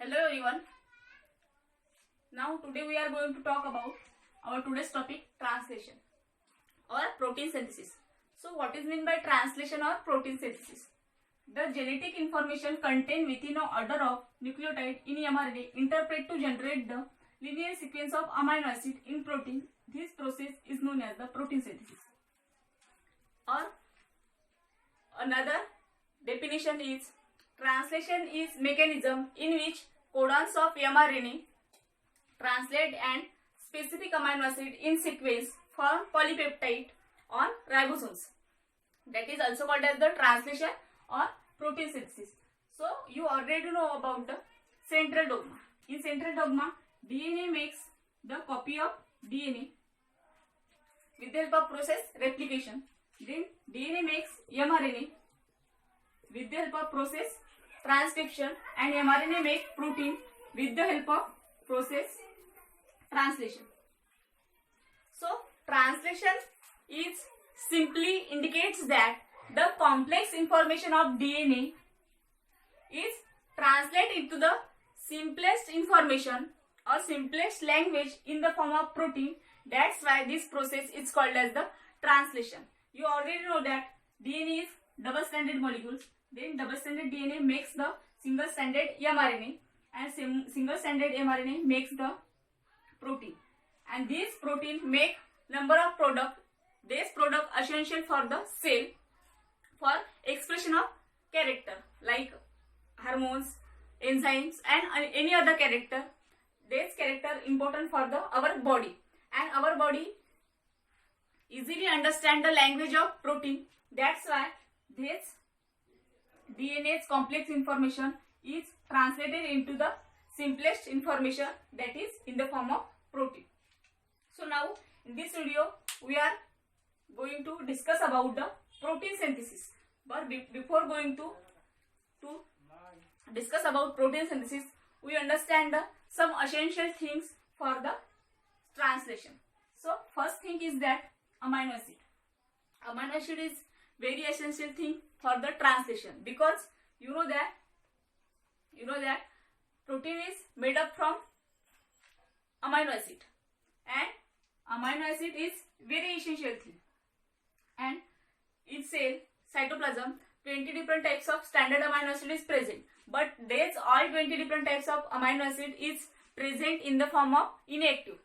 Hello everyone. Now today we are going to talk about our today's topic, translation or protein synthesis. So what is meant by translation or protein synthesis? The genetic information contained within an order of nucleotide in mRNA interpret to generate the linear sequence of amino acid in protein. This process is known as the protein synthesis. Or another definition is translation is mechanism in which codons of mRNA translate and specific amino acid in sequence for polypeptide on ribosomes. That is also called as the translation or protein synthesis. So you already know about the central dogma. In central dogma, DNA makes the copy of DNA with the help of process replication. Then DNA makes mRNA with the help of process transcription, and mRNA makes protein with the help of process translation. So translation is simply indicates that the complex information of DNA is translated into the simplest information or simplest language in the form of protein. That's why this process is called as the translation. You already know that DNA is double-stranded molecules. Then double-stranded DNA makes the single-stranded mRNA, and single-stranded mRNA makes the protein. And this protein make number of product. This product essential for the cell for expression of character like hormones, enzymes, and any other character. This character important for our body, and our body easily understand the language of protein. That's why this DNA's complex information is translated into the simplest information, that is in the form of protein. So now in this video we are going to discuss about the protein synthesis. But before going to discuss about protein synthesis, we understand some essential things for the translation. So first thing is that amino acid. Amino acid is very essential thing for the translation, because you know that protein is made up from amino acid, and amino acid is very essential thing. And in cell cytoplasm 20 different types of standard amino acid is present, but there's all 20 different types of amino acid is present in the form of inactive.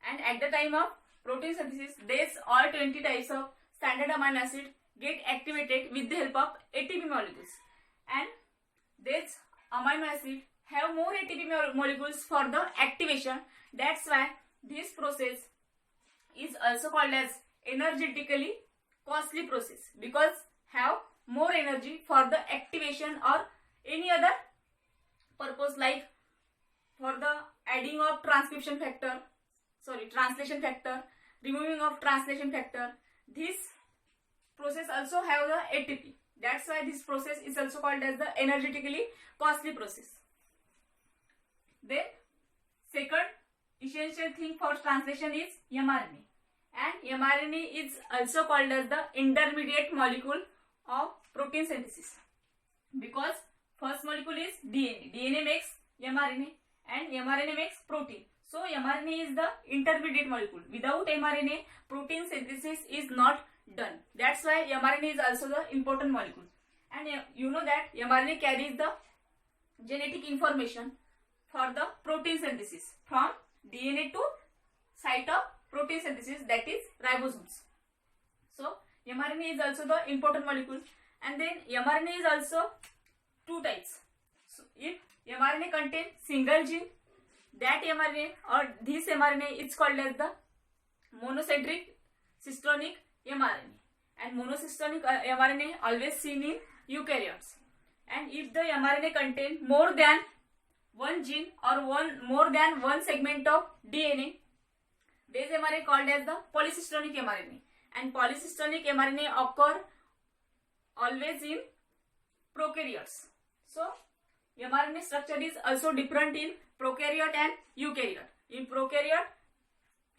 And at the time of protein synthesis, there's all 20 types of standard amino acid get activated with the help of ATP molecules, and this amino acid have more ATP molecules for the activation. That's why this process is also called as energetically costly process, because have more energy for the activation or any other purpose, like for the adding of translation factor, removing of translation factor. This process also have the ATP. That's why this process is also called as the energetically costly process. Then second essential thing for translation is mRNA, and mRNA is also called as the intermediate molecule of protein synthesis, because first molecule is DNA. DNA makes mRNA, and mRNA makes protein. So mRNA is the intermediate molecule. Without mRNA, protein synthesis is not done. That's why mRNA is also the important molecule. And you know that mRNA carries the genetic information for the protein synthesis from DNA to site of protein synthesis, that is ribosomes. So mRNA is also the important molecule. And then mRNA is also two types. So if mRNA contains single gene, that mRNA or this mRNA is called as the monocentric cystonic mRNA, and monocytonic mRNA always seen in eukaryotes. And if the mRNA contains more than one gene or more than one segment of DNA, this mRNA called as the polycystonic mRNA, and polycystonic mRNA occur always in prokaryotes. So mRNA structure is also different in prokaryote and eukaryote. In prokaryote,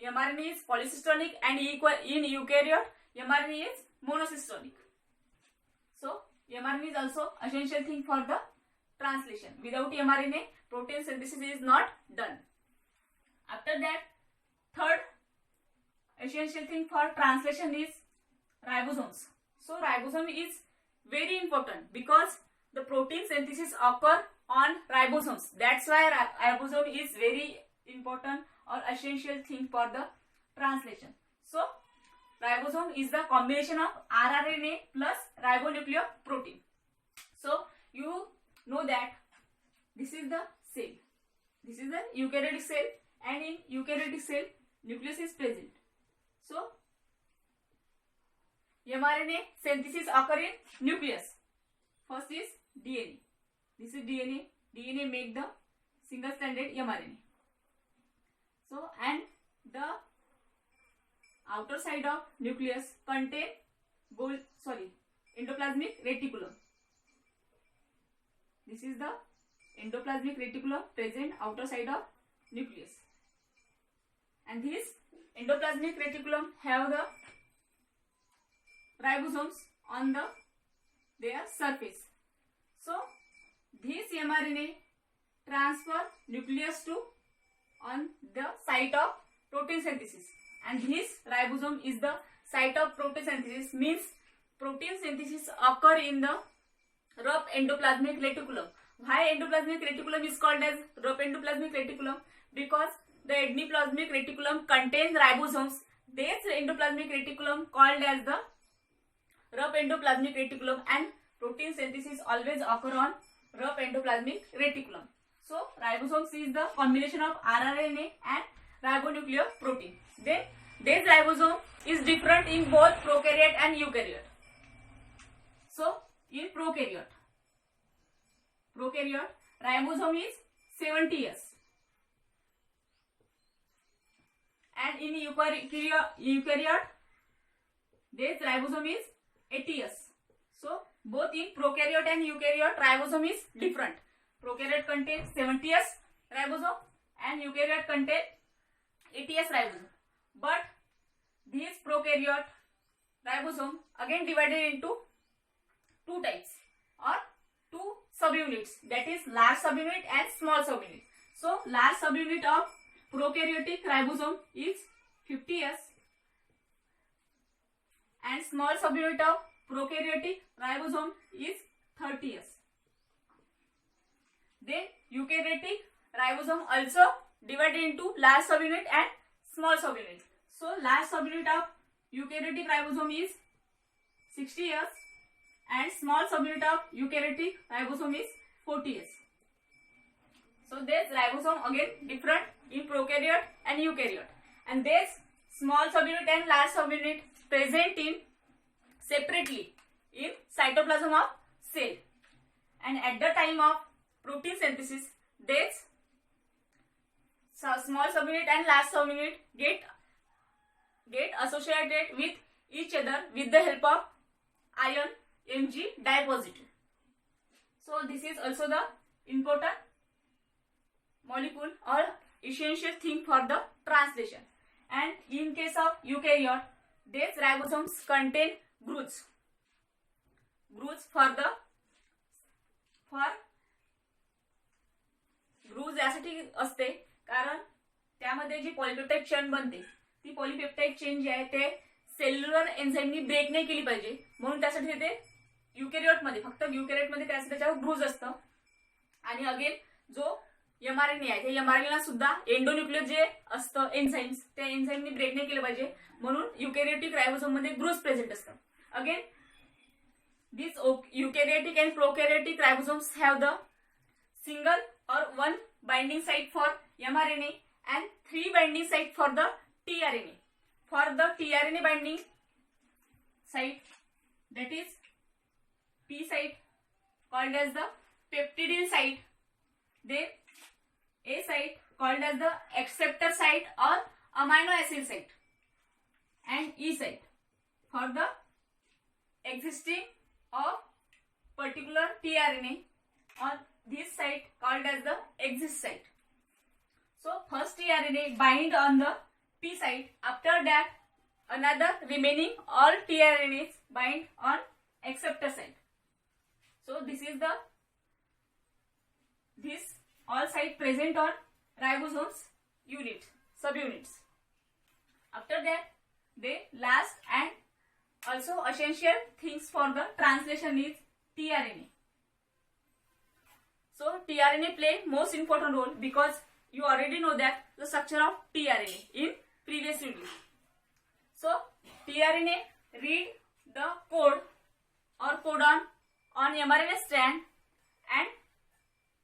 mRNA is polycystonic, and in eukaryote, mRNA is monocystonic. So mRNA is also essential thing for the translation. translation. Without mRNA, protein synthesis is not done. After that, third essential thing for translation is ribosomes. So ribosome is very important because the protein synthesis occur on ribosomes. That's why ribosome is very important or essential thing for the translation. So ribosome is the combination of rRNA plus ribonucleoprotein. So you know that this is the cell. This is the eukaryotic cell, and in eukaryotic cell nucleus is present. So mRNA synthesis occur in nucleus. First is DNA. This is DNA. DNA make the single-stranded mRNA. So, and the outer side of nucleus contain endoplasmic reticulum. This is the endoplasmic reticulum present outer side of nucleus. And this endoplasmic reticulum have the ribosomes on their surface. So this mRNA transfer nucleus to on the site of protein synthesis, and this ribosome is the site of protein synthesis, means protein synthesis occur in the rough endoplasmic reticulum. Why endoplasmic reticulum is called as rough endoplasmic reticulum? Because the endoplasmic reticulum contains ribosomes. This endoplasmic reticulum called as the rough endoplasmic reticulum, and protein synthesis always occur on rough endoplasmic reticulum. So ribosomes is the combination of rRNA and ribonucleoprotein. Then this ribosome is different in both prokaryote and eukaryote. So in prokaryote ribosome is 70 years, and in eukaryote this ribosome is 80 years. So both in prokaryote and eukaryote ribosome is different. Prokaryote contains 70 years ribosome and eukaryote contains 80 years ribosome. But this prokaryote ribosome again divided into two types or two subunits, that is large subunit and small subunit. So large subunit of prokaryotic ribosome is 50 years and small subunit of prokaryotic ribosome is 30 years. Then eukaryotic ribosome also divided into large subunit and small subunit. So large subunit of eukaryotic ribosome is 60 years and small subunit of eukaryotic ribosome is 40 years. So this ribosome again different in prokaryote and eukaryote, and this small subunit and large subunit present in separately in cytoplasm of cell, and at the time of protein synthesis this small subunit and large subunit get associated with each other with the help of ion Mg dipositive. So this is also the important molecule or essential thing for the translation. And in case of eukaryote, these ribosomes contain grooves. ग्रूज यासाठी असते कारण त्यामध्ये जी polypeptide chain बनते ती polypeptide chain जी आहे ते cellular एन्झाईमनी break नाही केली पाहिजे, म्हणून त्यासाठी ते युकॅरियोट मध्ये फक्त युकॅरियोट मध्ये काय असतं त्याच्यावर ग्रूज असतं. आणि अगेन जो एमआरएनए आहे त्या एमआरएनएला सुद्धा एंडोन्यूक्लियर जे असतं एन्झाईम्स त्या एन्झाईमनी ब्रेक नाही केले पाहिजे, म्हणून युकॅरियोटिक रायबोसोम मध्ये ग्रूज प्रेझेंट असतं. Again these eukaryotic and prokaryotic ribosomes have the single or one binding site for mRNA and 3 binding site for the tRNA. For the tRNA binding site, that is P site called as the peptidyl site, then A site called as the acceptor site or amino acid site, and E site for the existing of particular tRNA on this site called as the exist site. So first tRNA bind on the P site, after that another remaining all tRNAs bind on acceptor site. So this is the all site present on ribosomes unit, subunits. After that, the last and also essential things for the translation is tRNA. So tRNA play most important role because you already know that the structure of tRNA in previous video. So tRNA read the code or codon on mRNA strand and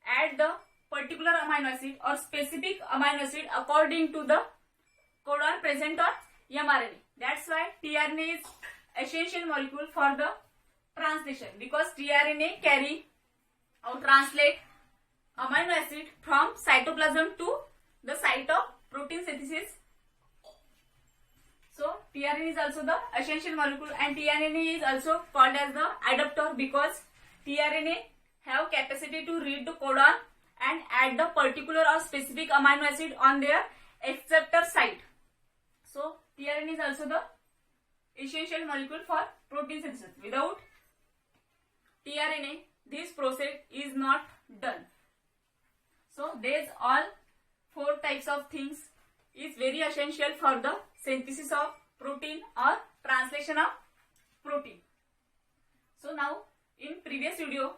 add the particular amino acid or specific amino acid according to the codon present on mRNA. That's why tRNA is essential molecule for the translation, because tRNA carry or translate amino acid from cytoplasm to the site of protein synthesis. So tRNA is also the essential molecule, and tRNA is also called as the adapter because tRNA have capacity to read the codon and add the particular or specific amino acid on their acceptor site. So tRNA is also the essential molecule for protein synthesis. Without tRNA, this process is not done. So these all 4 types of things is very essential for the synthesis of protein or translation of protein. So now in previous video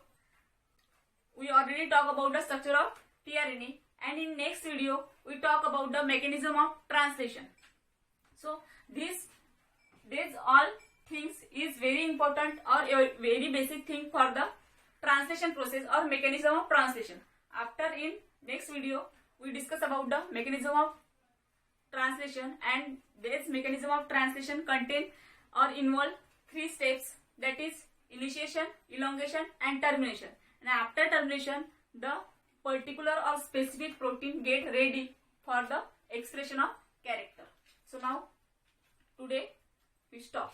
we already talk about the structure of tRNA, and in next video we talk about the mechanism of translation. So these all things is very important or a very basic thing for the translation process or mechanism of translation. After in next video we discuss about the mechanism of translation, and this mechanism of translation contain or involve 3 steps, that is initiation, elongation and termination. And after termination the particular or specific protein get ready for the expression of character. So now today we stop.